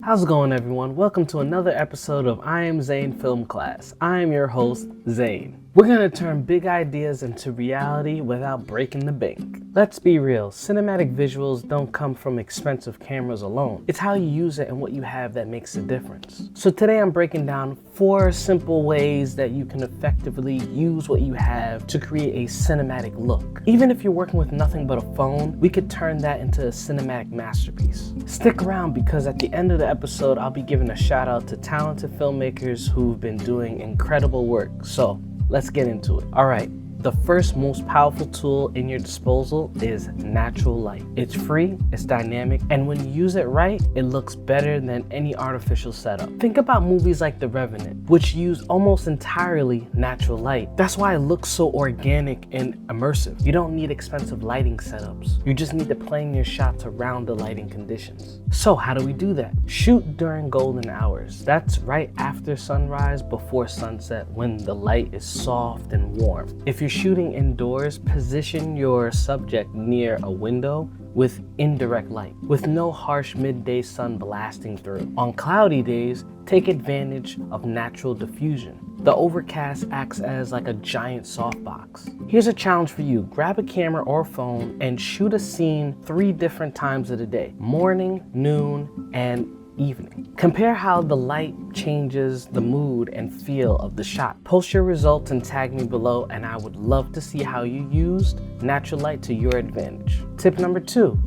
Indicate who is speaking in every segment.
Speaker 1: How's it going, everyone? Welcome to another episode of I Am Zain Film Class. I am your host, Zain. We're gonna turn big ideas into reality without breaking the bank. Let's be real, cinematic visuals don't come from expensive cameras alone. It's how you use it and what you have that makes the difference. So today I'm breaking down 4 simple ways that you can effectively use what you have to create a cinematic look. Even if you're working with nothing but a phone, we could turn that into a cinematic masterpiece. Stick around because at the end of the episode, I'll be giving a shout out to talented filmmakers who've been doing incredible work. So let's get into it. All right. The first most powerful tool in your disposal is natural light. It's free, it's dynamic, and when you use it right, it looks better than any artificial setup. Think about movies like The Revenant, which use almost entirely natural light. That's why it looks so organic and immersive. You don't need expensive lighting setups. You just need to plan your shots around the lighting conditions. So how do we do that? Shoot during golden hours. That's right after sunrise, before sunset, when the light is soft and warm. If you're shooting indoors, position your subject near a window with indirect light, with no harsh midday sun blasting through. On cloudy days, take advantage of natural diffusion. The overcast acts as like a giant softbox. Here's a challenge for you. Grab a camera or phone and shoot a scene 3 different times of the day: morning, noon, and evening. Compare how the light changes the mood and feel of the shot. Post your results and tag me below, and I would love to see how you used natural light to your advantage. Tip number 2,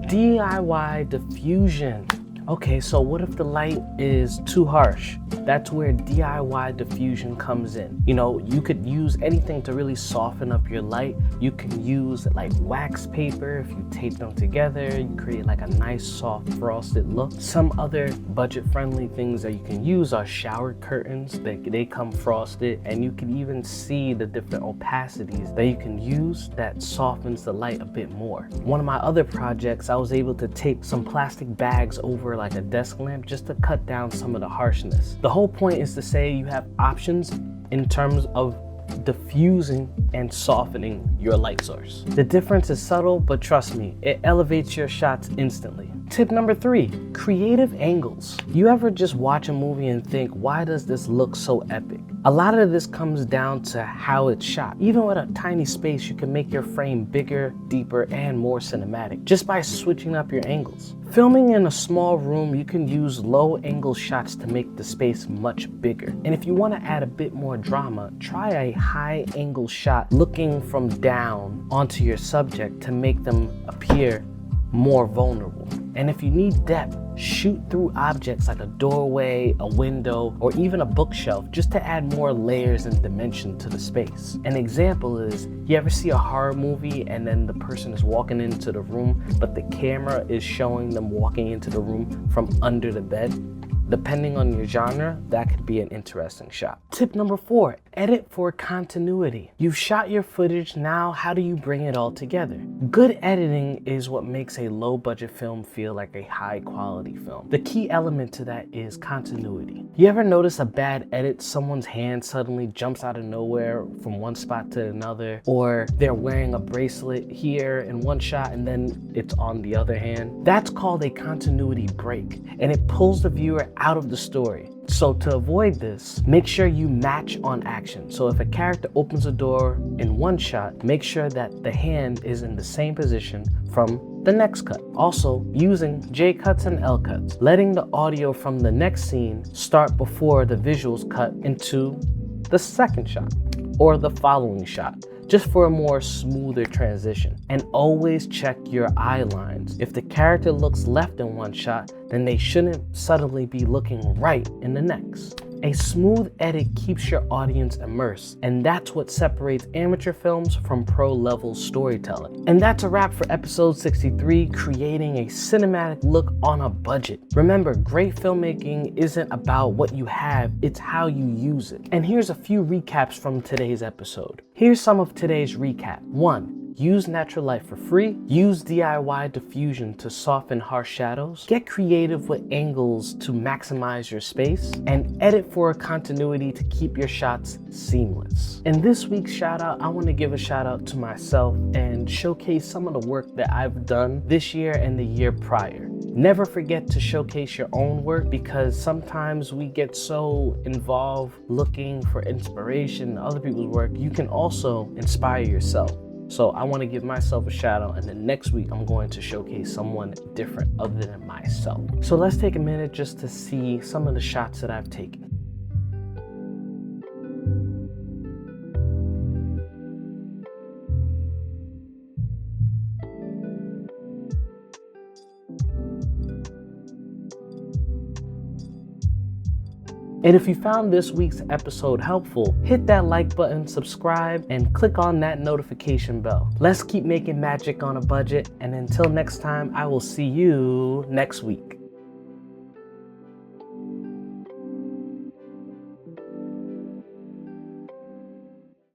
Speaker 1: DIY diffusion. Okay, so what if the light is too harsh? That's where DIY diffusion comes in. You know, you could use anything to really soften up your light. You can use like wax paper. If you tape them together, you create like a nice soft frosted look. Some other budget-friendly things that you can use are shower curtains. They come frosted, and you can even see the different opacities that you can use that softens the light a bit more. One of my other projects, I was able to tape some plastic bags over like a desk lamp just to cut down some of the harshness. The whole point is to say you have options in terms of diffusing and softening your light source. The difference is subtle, but trust me, it elevates your shots instantly. Tip number 3, creative angles. You ever just watch a movie and think, why does this look so epic? A lot of this comes down to how it's shot. Even with a tiny space, you can make your frame bigger, deeper, and more cinematic just by switching up your angles. Filming in a small room, you can use low angle shots to make the space much bigger. And if you want to add a bit more drama, try a high angle shot looking from down onto your subject to make them appear more vulnerable. And if you need depth, shoot through objects like a doorway, a window, or even a bookshelf just to add more layers and dimension to the space. An example is, you ever see a horror movie and then the person is walking into the room, but the camera is showing them walking into the room from under the bed? Depending on your genre, that could be an interesting shot. Tip number 4, edit for continuity. You've shot your footage, now how do you bring it all together? Good editing is what makes a low budget film feel like a high quality film. The key element to that is continuity. You ever notice a bad edit, someone's hand suddenly jumps out of nowhere from one spot to another, or they're wearing a bracelet here in one shot and then it's on the other hand? That's called a continuity break, and it pulls the viewer out of the story. So to avoid this, make sure you match on action. So if a character opens a door in one shot, make sure that the hand is in the same position from the next cut. Also, using J cuts and L cuts, letting the audio from the next scene start before the visuals cut into the second shot or the following shot, just for a more smoother transition. And always check your eye lines. If the character looks left in one shot, then they shouldn't suddenly be looking right in the next. A smooth edit keeps your audience immersed, and that's what separates amateur films from pro-level storytelling. And that's a wrap for episode 63, creating a cinematic look on a budget. Remember, great filmmaking isn't about what you have, it's how you use it. And here's a few recaps from today's episode. Here's some of today's recap. 1. Use natural light for free. Use DIY diffusion to soften harsh shadows. Get creative with angles to maximize your space. And edit for a continuity to keep your shots seamless. In this week's shout out, I want to give a shout out to myself and showcase some of the work that I've done this year and the year prior. Never forget to showcase your own work, because sometimes we get so involved looking for inspiration in other people's work. You can also inspire yourself. So I want to give myself a shout out, and then next week I'm going to showcase someone different other than myself. So let's take a minute just to see some of the shots that I've taken. And if you found this week's episode helpful, hit that like button, subscribe, and click on that notification bell. Let's keep making magic on a budget, and until next time, I will see you next week.